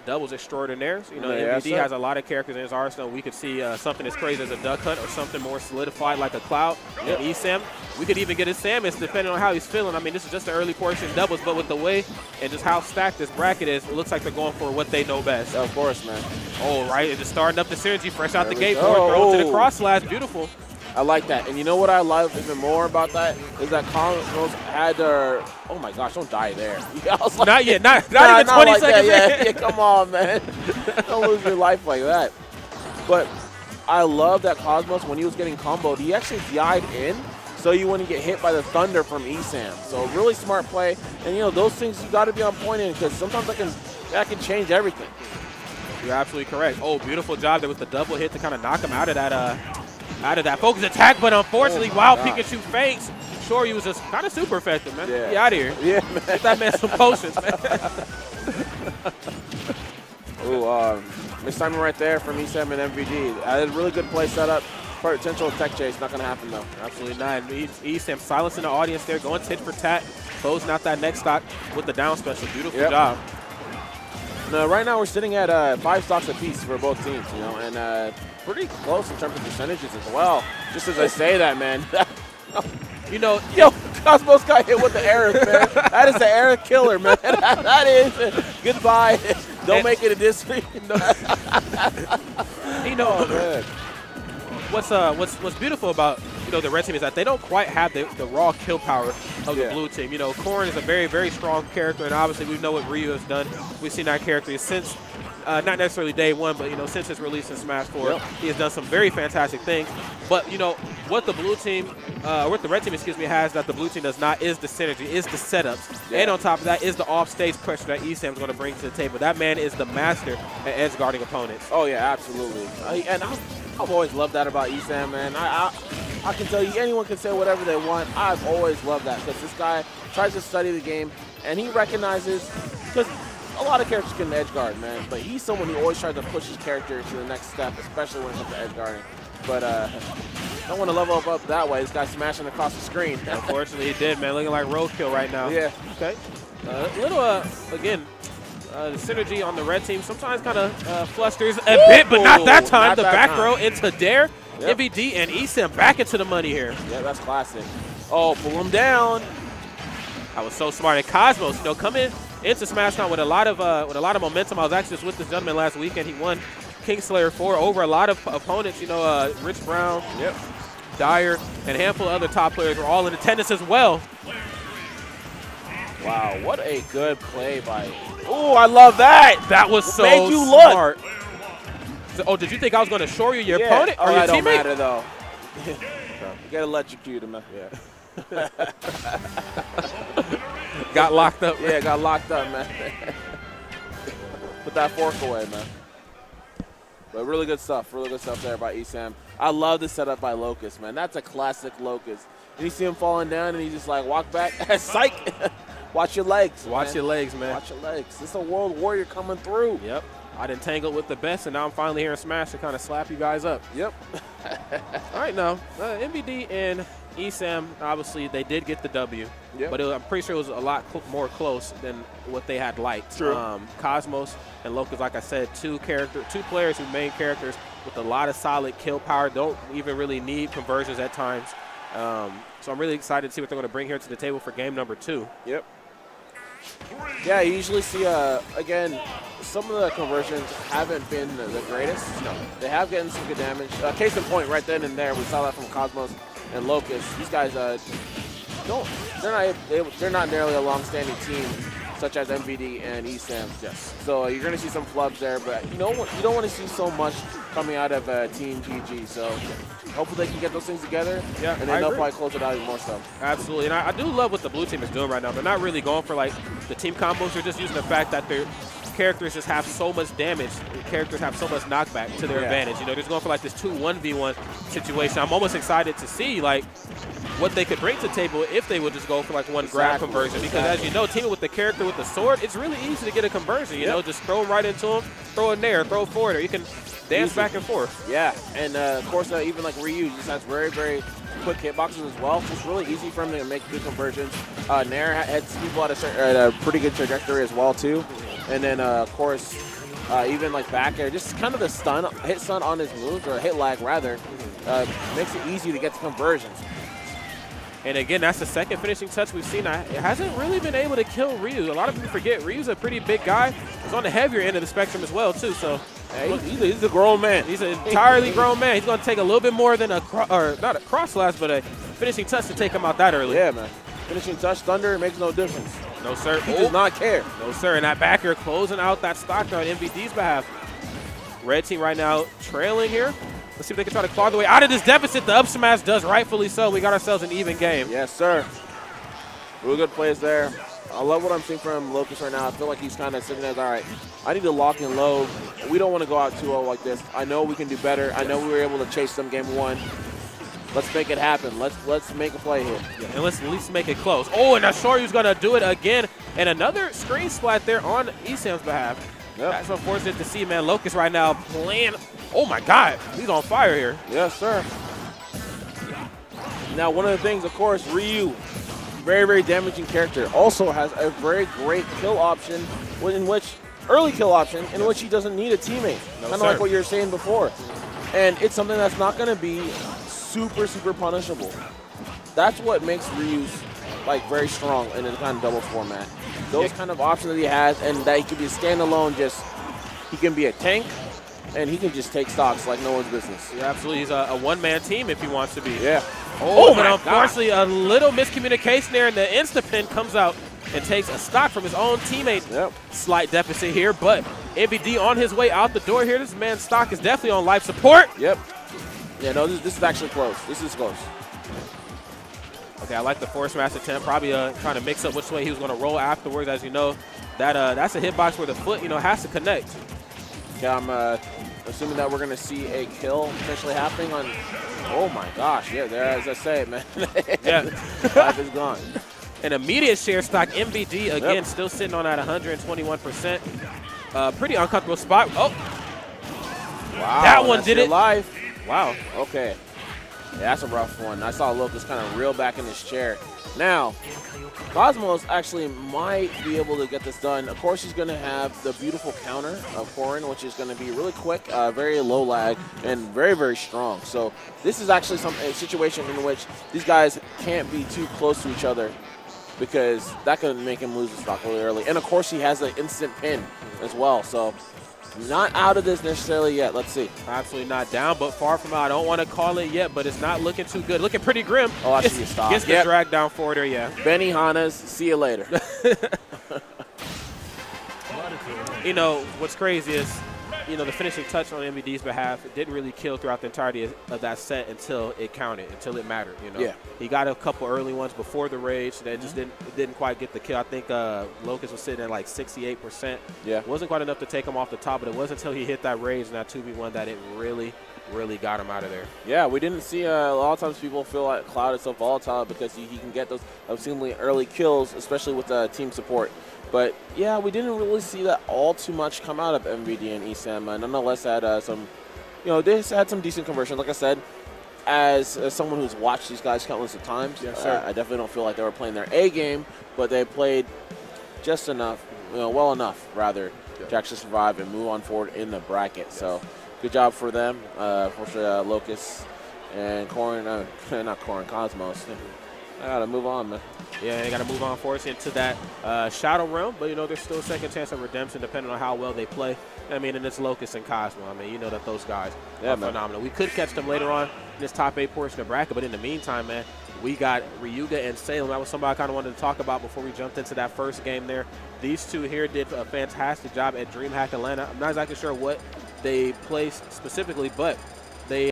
doubles extraordinaires. You know, Yeah, MVD has a lot of characters in his arsenal. We could see something as crazy as a duck hunt or something more solidified like a cloud in ESAM. We could even get a Samus depending on how he's feeling. I mean, this is just the early portion doubles, but with the way and just how stacked this bracket is, it looks like they're going for what they know best. Of course, man. Oh, right, and just starting up the synergy fresh out the gate. Throw to the cross slash, beautiful. I like that. And you know what I love even more about that is that Cosmos had their, oh my gosh, don't die there. I was like, not yet, not even 20 like seconds. Yeah, come on, man. Don't lose your life like that. But I love that Cosmos, when he was getting comboed, he actually died in so you wouldn't get hit by the thunder from ESAM. So really smart play. And, you know, those things you got to be on point in because sometimes that can change everything. You're absolutely correct. Oh, beautiful job there with the double hit to kind of knock him out of that focus attack, but unfortunately, while Pikachu fakes, sure, he was just kind of super effective, man. Yeah. Get out of here. Yeah, man. Get that man some potions, man. Ooh, mistiming right there from ESAM and MVG. A really good play setup. Potential tech chase, not going to happen, though. Absolutely not. ESAM silencing the audience there, going tit for tat, closing out that next stock with the down special. Beautiful job. Now, right now, we're sitting at 5 stocks apiece for both teams, you know, and pretty close in terms of percentages as well. Just as I say that, man. You know, yo, Cosmos got hit with the arrows, man. That is the arrow killer, man. That is goodbye. Don't make it a display. You know, oh, man. What's beautiful about the red team is that they don't quite have the raw kill power of the blue team. You know, Corrin is a very, very strong character, and obviously we know what Ryu has done. We've seen that character since not necessarily day one, but since his release in Smash 4, he has done some very fantastic things. But what the blue team, what the red team, has that the blue team does not is the synergy, is the setups, and on top of that is the off-stage pressure that ESAM is going to bring to the table. That man is the master at edge guarding opponents. Oh yeah, absolutely. And I've always loved that about ESAM, man. I can tell you, anyone can say whatever they want. I've always loved that because this guy tries to study the game, and he recognizes, because a lot of characters can edge guard, man, but he's someone who always tries to push his character to the next step, especially when it comes to edge guarding. But don't want to level up that way. This guy's smashing across the screen. Unfortunately, he did, man. Looking like roadkill right now. Yeah. Okay. Again, the synergy on the red team sometimes kind of flusters a bit, but not that time. The back row into Dare, MVD, and ESAM back into the money here. Yeah, that's classic. Oh, pull him down. I was so smart. And Cosmos, coming into Smash Con with a lot of momentum. I was actually just with this gentleman last weekend. He won Kingslayer 4 over a lot of opponents. Rich Brown, Dyer, and a handful of other top players were all in attendance as well. Wow, what a good play by. Oh, I love that. That was so made you smart. Oh, did you think I was going to shore you your opponent or your that teammate? Don't matter though. You gotta electrocute him. Yeah. Got locked up. Yeah, got locked up, man. Put that fork away, man. But really good stuff there by ESAM. I love the setup by Locus, man. That's a classic Locus. And you see him falling down, and he just like walk back. Psych. Watch your legs. Watch your legs, man. Watch your legs. This is a world warrior coming through. Yep. I done tangled with the best, and now I'm finally here in Smash to kind of slap you guys up. Yep. All right, now, MVD and ESAM, obviously, they did get the W. Yep. But I'm pretty sure it was a lot more close than what they had liked. True. Cosmos and Locus, like I said, two players who main characters with a lot of solid kill power, don't even really need conversions at times. So I'm really excited to see what they're going to bring here to the table for game number 2. Yep. Yeah, you usually see, again, some of the conversions haven't been the greatest. No. They have gotten some good damage. Case in point, right then and there, we saw that from Cosmos and Locus. These guys, they're not nearly a long-standing team, such as MVD and ESAM. Yes. So you're going to see some flubs there, but you don't want to see so much coming out of Team GG. So hopefully they can get those things together, and then they'll probably close it out even more so. Absolutely, and I do love what the blue team is doing right now. They're not really going for like the team combos. They're just using the fact that their characters just have so much damage. Characters have so much knockback to their advantage. They're just going for like this 2-1v1 situation. I'm almost excited to see like what they could bring to the table if they would just go for like one grab conversion. Because as you know, teaming with the character with the sword, it's really easy to get a conversion. You know, just throw them right into them, throw it there, throw it forward, or you can dance back and forth. Yeah, and of course, even like Ryu just has very, very quick hitboxes as well. So it's really easy for him to make good conversions. Nair hits people at a pretty good trajectory as well too. And then of course, even like back air, just kind of the hit stun on his moves, or hit lag rather, makes it easy to get to conversions. And again, that's the second finishing touch we've seen. It hasn't really been able to kill Ryu. A lot of people forget Ryu's a pretty big guy. He's on the heavier end of the spectrum as well, too. So hey, he's a grown man. He's an entirely grown man. He's going to take a little bit more than not a cross slash, but a finishing touch to take him out that early. Yeah, man. Finishing touch, thunder, makes no difference. No, sir. He does not care. No, sir. And that back air closing out that stock on MVD's behalf. Red team right now trailing here. Let's see if they can try to claw their way out of this deficit. The up smash does, rightfully so. We got ourselves an even game. Yes, sir. Really good plays there. I love what I'm seeing from Locus right now. I feel like he's kind of sitting there, all right, I need to lock in low. We don't want to go out 2-0 like this. I know we can do better. I know we were able to chase them game 1. Let's make it happen. Let's make a play here. Yeah, and let's at least make it close. Oh, and now Shoryu's going to do it again. And another screen splat there on ESAM's behalf. Yep. That's unfortunate to see, man. Locus right now playing. Oh, my God. He's on fire here. Yes, sir. Now, one of the things, of course, Ryu, very, very damaging character, also has a very great kill option, early kill option, in which he doesn't need a teammate. No, kind of like what you were saying before. And it's something that's not going to be super, super punishable. That's what makes Ryu's like very strong in the kind of doubles format. Those kind of options that he has, and that he can be a standalone, he can be a tank, and he can just take stocks like no one's business. Yeah, absolutely. He's a one-man team if he wants to be. Yeah. Oh, but unfortunately, a little miscommunication there, and the insta-pin comes out and takes a stock from his own teammate. Yep. Slight deficit here, but MVD on his way out the door here. This man's stock is definitely on life support. Yep. Yeah, no, this is actually close. This is close. Okay, I like the force smash attempt. Probably trying to mix up which way he was going to roll afterwards. As you know, that's a hitbox where the foot, has to connect. Yeah, I'm assuming that we're going to see a kill potentially happening on. Oh my gosh! Yeah, there, as I say, man. Yeah, life is gone. An immediate share stock. MVD again, still sitting on that 121%. Pretty uncomfortable spot. Oh, wow! That one did it. Life. Wow. Okay. Yeah, that's a rough one. I saw Locus kind of reel back in his chair. Now, Cosmos actually might be able to get this done. Of course, he's going to have the beautiful counter of Korin, which is going to be really quick, very low lag, and very, very strong. So this is actually a situation in which these guys can't be too close to each other, because that could make him lose the stock really early. And, of course, he has an instant pin as well. So not out of this necessarily yet. Let's see. Absolutely not down, but far from out. I don't want to call it yet, but it's not looking too good. Looking pretty grim. Oh, I see a stop. Gets the drag down forward there, yeah. Benny Hannes, see you later. What's crazy is, the finishing touch on MVD's behalf, it didn't really kill throughout the entirety of that set until it counted, until it mattered, Yeah. He got a couple early ones before the rage that just didn't quite get the kill. I think Locus was sitting at like 68%. Yeah. It wasn't quite enough to take him off the top, but it wasn't until he hit that rage and that 2v1 that it really got him out of there. Yeah, we didn't see a lot of times people feel like Cloud is so volatile because he can get those obscenely early kills, especially with team support. But yeah, we didn't really see that all too much come out of MVD and ESAM. Nonetheless, had some, they had some decent conversion. Like I said, as someone who's watched these guys countless of times, yes, sir. I definitely don't feel like they were playing their A game, but they played just enough, well enough rather, to actually survive and move on forward in the bracket. Yes. So good job for them. Fortunately, Locus and Korin, not Korin, Cosmos. I gotta move on, man. Yeah, they got to move on for us into that Shadow Realm, but there's still a second chance of redemption depending on how well they play. And it's Locus and Cosmo. That those guys are phenomenal. We could catch them later on in this top 8 portion of bracket, but in the meantime, man, we got Ryuga and Salem. That was somebody I kind of wanted to talk about before we jumped into that first game there. These two here did a fantastic job at DreamHack Atlanta. I'm not exactly sure what they placed specifically, but